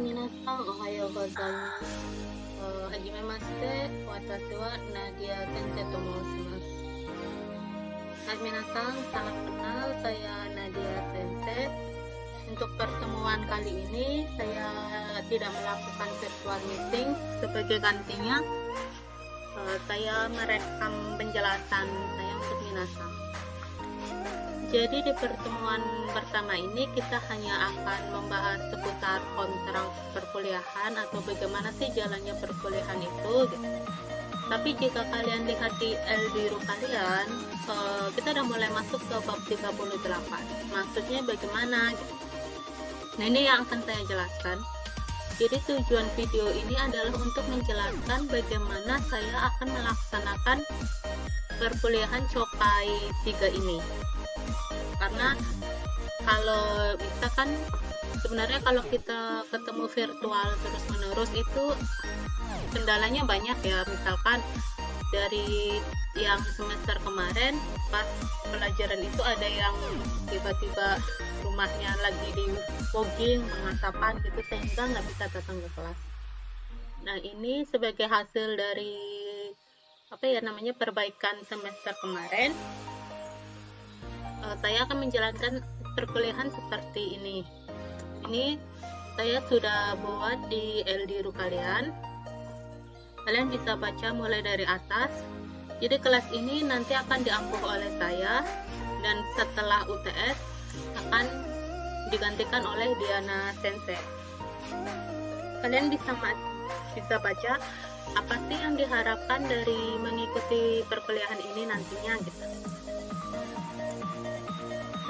Minasan, ohayo gozaimasu. Hajimemashite, watashi wa Nadia Sensei to moshimasu. Hai minasan, salam kenal, saya Nadia Sensei. Untuk pertemuan kali ini, saya tidak melakukan virtual meeting. Sebagai gantinya, saya merekam penjelasan saya untuk minasan. Jadi di pertemuan pertama ini kita hanya akan membahas seputar kontrak perkuliahan atau bagaimana sih jalannya perkuliahan itu gitu. Tapi jika kalian lihat di LDRU kalian, kita udah mulai masuk ke bab 38. Maksudnya bagaimana gitu. Nah, ini yang akan saya jelaskan. Jadi tujuan video ini adalah untuk menjelaskan bagaimana saya akan melaksanakan perkuliahan Chokai 3 ini. Karena kalau bisa kan sebenarnya kalau kita ketemu virtual terus menerus itu kendalanya banyak ya. Misalkan dari yang semester kemarin pas pelajaran itu ada yang tiba-tiba rumahnya lagi di fogging, pengasapan gitu, sehingga nggak bisa datang ke kelas. Nah, ini sebagai hasil dari perbaikan semester kemarin. Saya akan menjalankan perkuliahan seperti ini. Ini saya sudah buat di LDRU kalian. Kalian bisa baca mulai dari atas. Jadi kelas ini nanti akan diampuh oleh saya, dan setelah UTS akan digantikan oleh Diana Sensei. Kalian bisa baca apa sih yang diharapkan dari mengikuti perkuliahan ini nantinya gitu.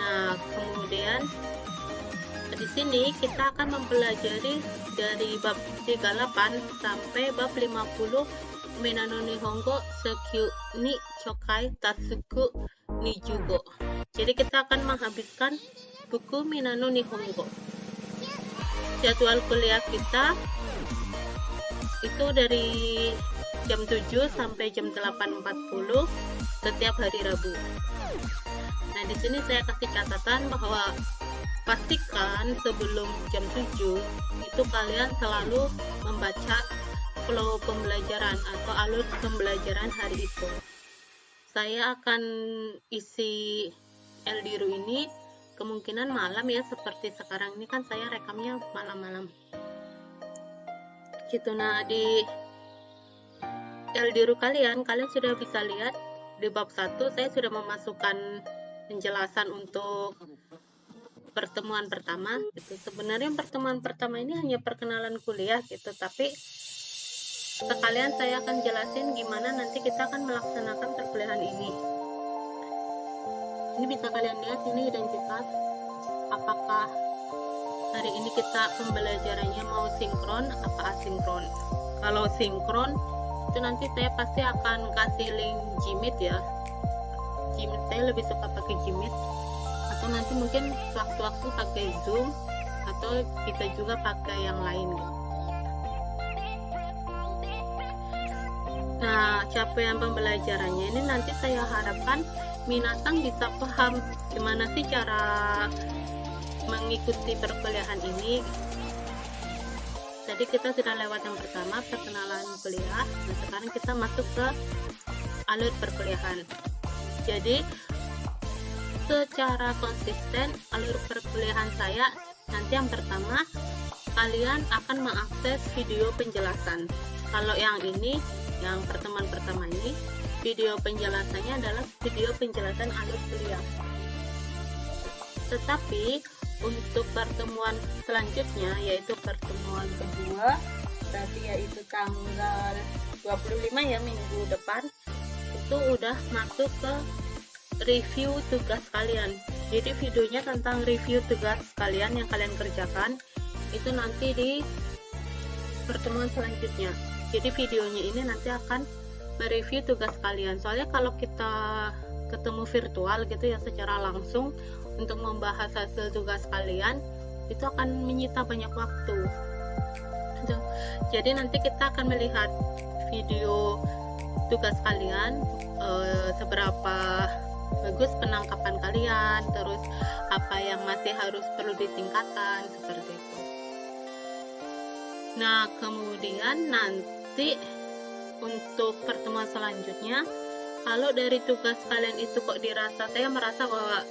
Nah, kemudian di sini kita akan mempelajari dari bab 38 sampai bab 50 Minano Nihongo Sekyu ni Chokai Tatsuku Nijugo. Jadi kita akan menghabiskan buku Minano Nihongo. Jadwal kuliah kita itu dari jam 7 sampai jam 8.40 setiap hari Rabu. Nah, di sini saya kasih catatan bahwa pastikan sebelum jam 7 itu kalian selalu membaca flow pembelajaran atau alur pembelajaran hari itu. Saya akan isi LDRU ini kemungkinan malam ya, seperti sekarang ini kan saya rekamnya malam-malam. Gitu. Nah, di LDRU kalian sudah bisa lihat di bab 1 saya sudah memasukkan penjelasan untuk pertemuan pertama gitu. Sebenarnya pertemuan pertama ini hanya perkenalan kuliah gitu, tapi sekalian saya akan jelasin gimana nanti kita akan melaksanakan perkuliahan ini. Ini bisa kalian lihat, ini identitas apakah hari ini kita pembelajarannya mau sinkron apa asinkron. Kalau sinkron itu nanti saya pasti akan kasih link Jimit ya. Jimit saya lebih suka pakai Jimit, atau nanti mungkin waktu-waktu pakai Zoom, atau kita juga pakai yang lain gitu. Nah, capaian pembelajarannya ini nanti saya harapkan minasan bisa paham gimana sih cara mengikuti perkuliahan ini. Jadi kita sudah lewat yang pertama, perkenalan kuliah. Nah, sekarang kita masuk ke alur perkuliahan. Jadi secara konsisten alur perkuliahan saya nanti yang pertama, kalian akan mengakses video penjelasan. Kalau yang ini, yang pertemuan pertama ini, video penjelasannya adalah video penjelasan alur kuliah. Tetapi untuk pertemuan selanjutnya, yaitu pertemuan kedua, berarti yaitu tanggal 25 ya, minggu depan, itu udah masuk ke review tugas kalian. Jadi videonya tentang review tugas kalian yang kalian kerjakan itu nanti di pertemuan selanjutnya. Jadi videonya ini nanti akan mereview tugas kalian. Soalnya kalau kita ketemu virtual gitu ya, secara langsung untuk membahas hasil tugas kalian itu akan menyita banyak waktu. Jadi nanti kita akan melihat video tugas kalian, seberapa bagus penangkapan kalian, terus apa yang masih harus perlu ditingkatkan, seperti itu. Nah, kemudian nanti untuk pertemuan selanjutnya, kalau dari tugas kalian itu kok saya merasa bahwa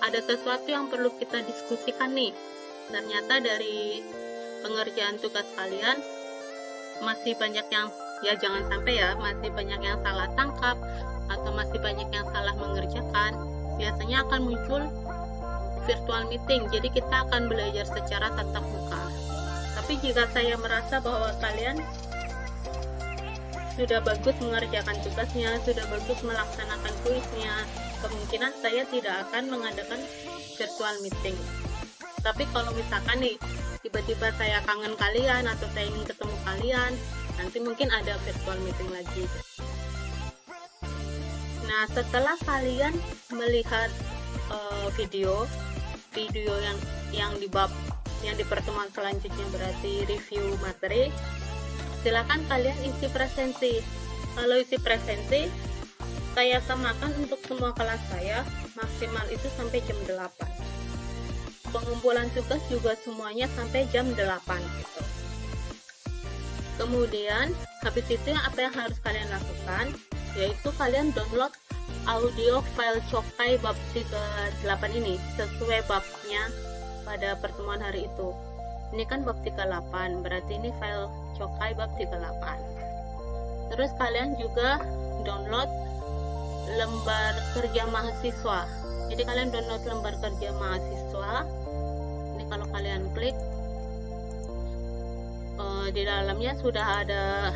ada sesuatu yang perlu kita diskusikan nih. Ternyata dari pengerjaan tugas kalian masih banyak yang, ya jangan sampai ya, masih banyak yang salah tangkap atau masih banyak yang salah mengerjakan, biasanya akan muncul virtual meeting. Jadi kita akan belajar secara tatap muka. Tapi jika saya merasa bahwa kalian sudah bagus mengerjakan tugasnya, sudah bagus melaksanakan kuisnya, kemungkinan saya tidak akan mengadakan virtual meeting. Tapi kalau misalkan nih tiba-tiba saya kangen kalian atau saya ingin ketemu kalian, nanti mungkin ada virtual meeting lagi. Nah, setelah kalian melihat video yang di pertemuan selanjutnya, berarti review materi, silakan kalian isi presensi. Kalau isi presensi, saya samakan untuk semua kelas saya, maksimal itu sampai jam 8. Pengumpulan tugas juga semuanya sampai jam 8 gitu. Kemudian habis itu apa yang harus kalian lakukan, yaitu kalian download audio file Chokai bab 38 ini sesuai babnya pada pertemuan hari itu. Ini kan bab 38, berarti ini file Chokai bab 38. Terus kalian juga download lembar kerja mahasiswa. Jadi kalian download lembar kerja mahasiswa. Ini kalau kalian klik, di dalamnya sudah ada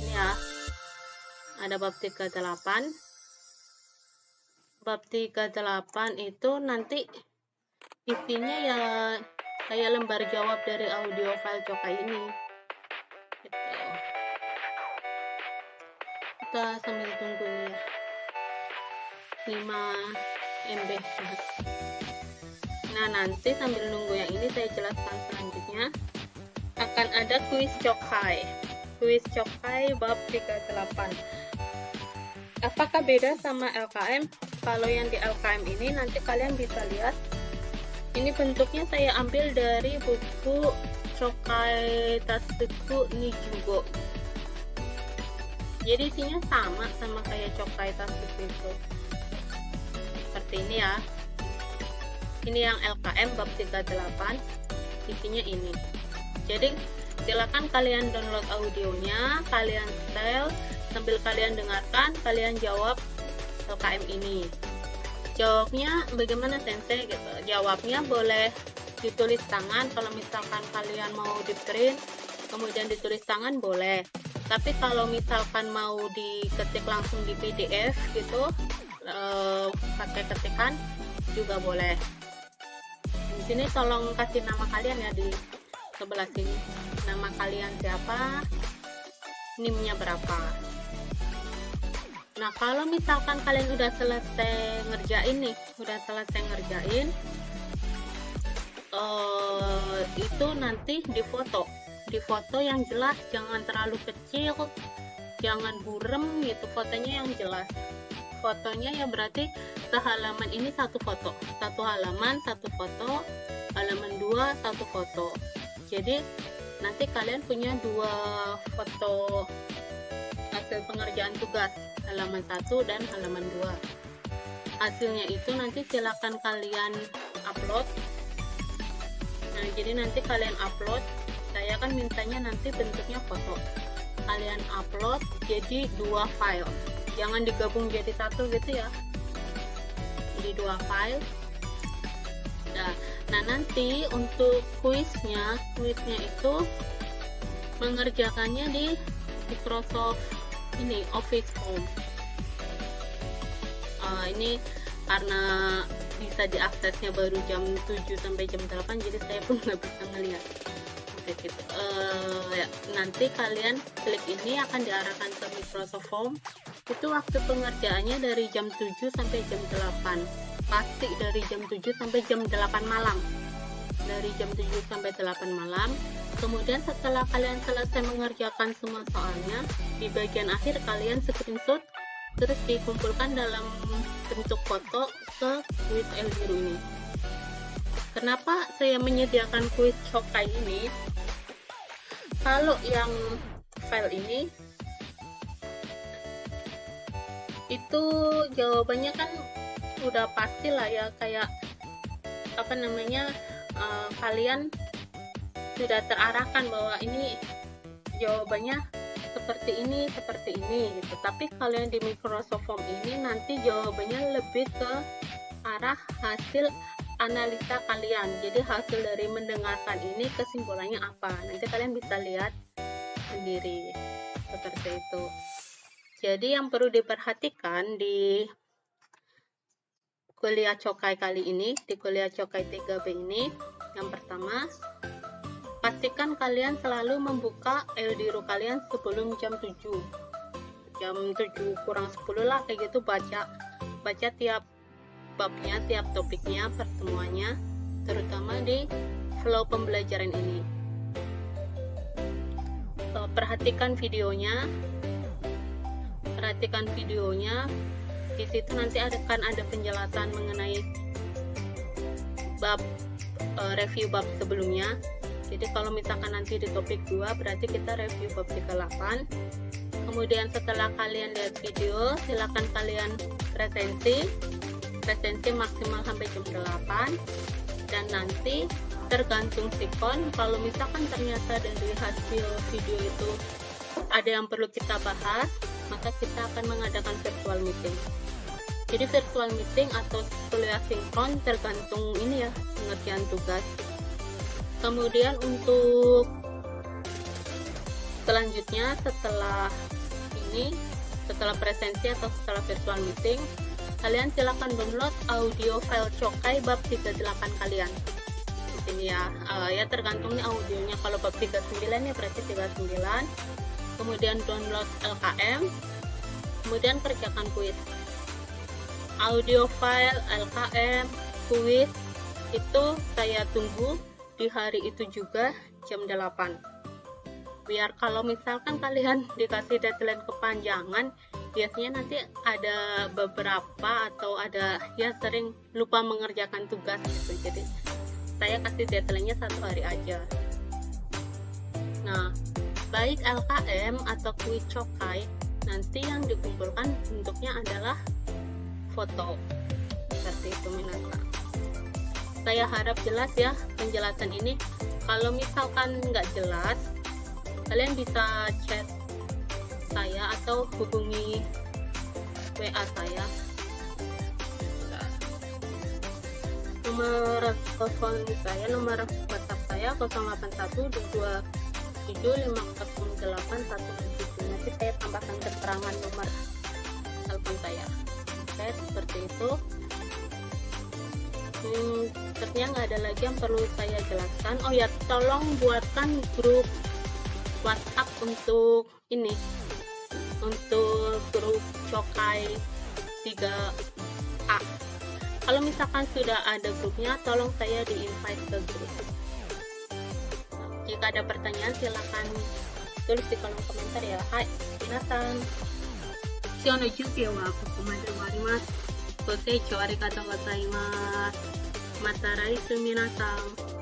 ini ya, ada bab 38. Bab 38 itu nanti isinya ya kayak lembar jawab dari audio file Chokai ini gitu. Kita sambil tunggu nih ya, 5 MB. Nah, nanti sambil nunggu yang ini saya jelaskan selanjutnya. Akan ada kuis Chokai bab 38. Apakah beda sama LKM? Kalau yang di LKM ini nanti kalian bisa lihat, ini bentuknya saya ambil dari buku Chokai Tatsuku Nijugo. Jadi isinya sama kayak Chokai Tatsuku itu. Seperti ini ya. Ini yang LKM bab 38, isinya ini. Jadi silakan kalian download audionya, kalian setel, sambil kalian dengarkan, kalian jawab LKM ini. Jawabnya bagaimana sensei gitu. Jawabnya boleh ditulis tangan, kalau misalkan kalian mau di print kemudian ditulis tangan boleh. Tapi kalau misalkan mau diketik langsung di PDF gitu, pakai ketikan juga boleh. Di sini tolong kasih nama kalian ya di sebelah sini. Nama kalian siapa, NIM-nya berapa. Nah, kalau misalkan kalian udah selesai ngerjain itu nanti difoto yang jelas, jangan terlalu kecil, jangan burem gitu, fotonya yang jelas. Fotonya ya berarti sehalaman ini satu foto, satu halaman satu foto, halaman 2 satu foto. Jadi nanti kalian punya 2 foto hasil pengerjaan tugas, halaman 1 dan halaman 2. Hasilnya itu nanti silakan kalian upload. Nah, jadi nanti kalian upload, saya kan mintanya nanti bentuknya foto, kalian upload jadi 2 file, jangan digabung jadi 1 gitu ya, jadi 2 file. Nah, nanti untuk kuisnya itu mengerjakannya di Microsoft ini Office Home. Ini karena bisa diaksesnya baru jam 7 sampai jam 8, jadi saya pun nggak bisa ngeliat. Gitu. Ya, nanti kalian klik ini akan diarahkan ke Microsoft Home. Itu waktu pengerjaannya dari jam 7 sampai jam 8. Pasti dari jam 7 sampai jam 8 malam. Dari jam 7 sampai 8 malam. Kemudian setelah kalian selesai mengerjakan semua soalnya, di bagian akhir kalian screenshot terus dikumpulkan dalam bentuk foto ke kuis Elbiru ini. Kenapa saya menyediakan kuis Chokai ini? Kalau yang file ini itu jawabannya kan udah pasti lah ya, kayak apa namanya, kalian sudah terarahkan bahwa ini jawabannya seperti ini gitu. Tapi kalian di Microsoft Form ini nanti jawabannya lebih ke arah hasil analisa kalian. Jadi hasil dari mendengarkan ini kesimpulannya apa, nanti kalian bisa lihat sendiri seperti itu. Jadi yang perlu diperhatikan di kuliah Cokai kali ini, di kuliah Cokai 3B ini, yang pertama, pastikan kalian selalu membuka LDRU kalian sebelum jam 7 kurang 10 lah, kayak gitu, baca tiap babnya, tiap topiknya, pertemuannya, terutama di flow pembelajaran ini. Perhatikan videonya, di situ nanti akan ada penjelasan mengenai bab, review bab sebelumnya. Jadi kalau misalkan nanti di topik 2 berarti kita review bab 38. Kemudian setelah kalian lihat video, silakan kalian presensi maksimal sampai jam 8. Dan nanti tergantung sikon, kalau misalkan ternyata dari hasil video itu ada yang perlu kita bahas, maka kita akan mengadakan virtual meeting. Jadi virtual meeting atau kuliah sinkron tergantung ini ya, pengerjaan tugas. Kemudian untuk selanjutnya setelah presensi atau setelah virtual meeting, kalian silakan download audio file Cokai bab 38 kalian. Ini ya, ya tergantung nih audionya. Kalau bab 39 ya berarti 39. Kemudian download LKM, kemudian kerjakan kuis. Audio file, LKM, kuis itu saya tunggu di hari itu juga jam 8. Biar kalau misalkan kalian dikasih deadline kepanjangan, biasanya nanti ada beberapa atau ada ya sering lupa mengerjakan tugas gitu. Jadi saya kasih deadline-nya 1 hari aja. Nah, baik LKM atau kuis Cokai, nanti yang dikumpulkan bentuknya adalah foto seperti itu Minasa. Saya harap jelas ya penjelasan ini. Kalau misalkan nggak jelas, kalian bisa chat saya atau hubungi WA saya. Nomor telepon saya, nomor WhatsApp saya 081227508177. Nanti saya tambahkan keterangan nomor telepon saya. Oke, seperti itu. Ternyata nggak ada lagi yang perlu saya jelaskan. Oh ya, tolong buatkan grup WhatsApp untuk ini, untuk grup Cokai 3A. Kalau misalkan sudah ada grupnya, tolong saya di invite ke grup. Jika ada pertanyaan silakan tulis di kolom komentar ya. Hai, minasan. Shionojuke wa kokomaで終わります。ご清聴ありがとうございます。また来週皆さん。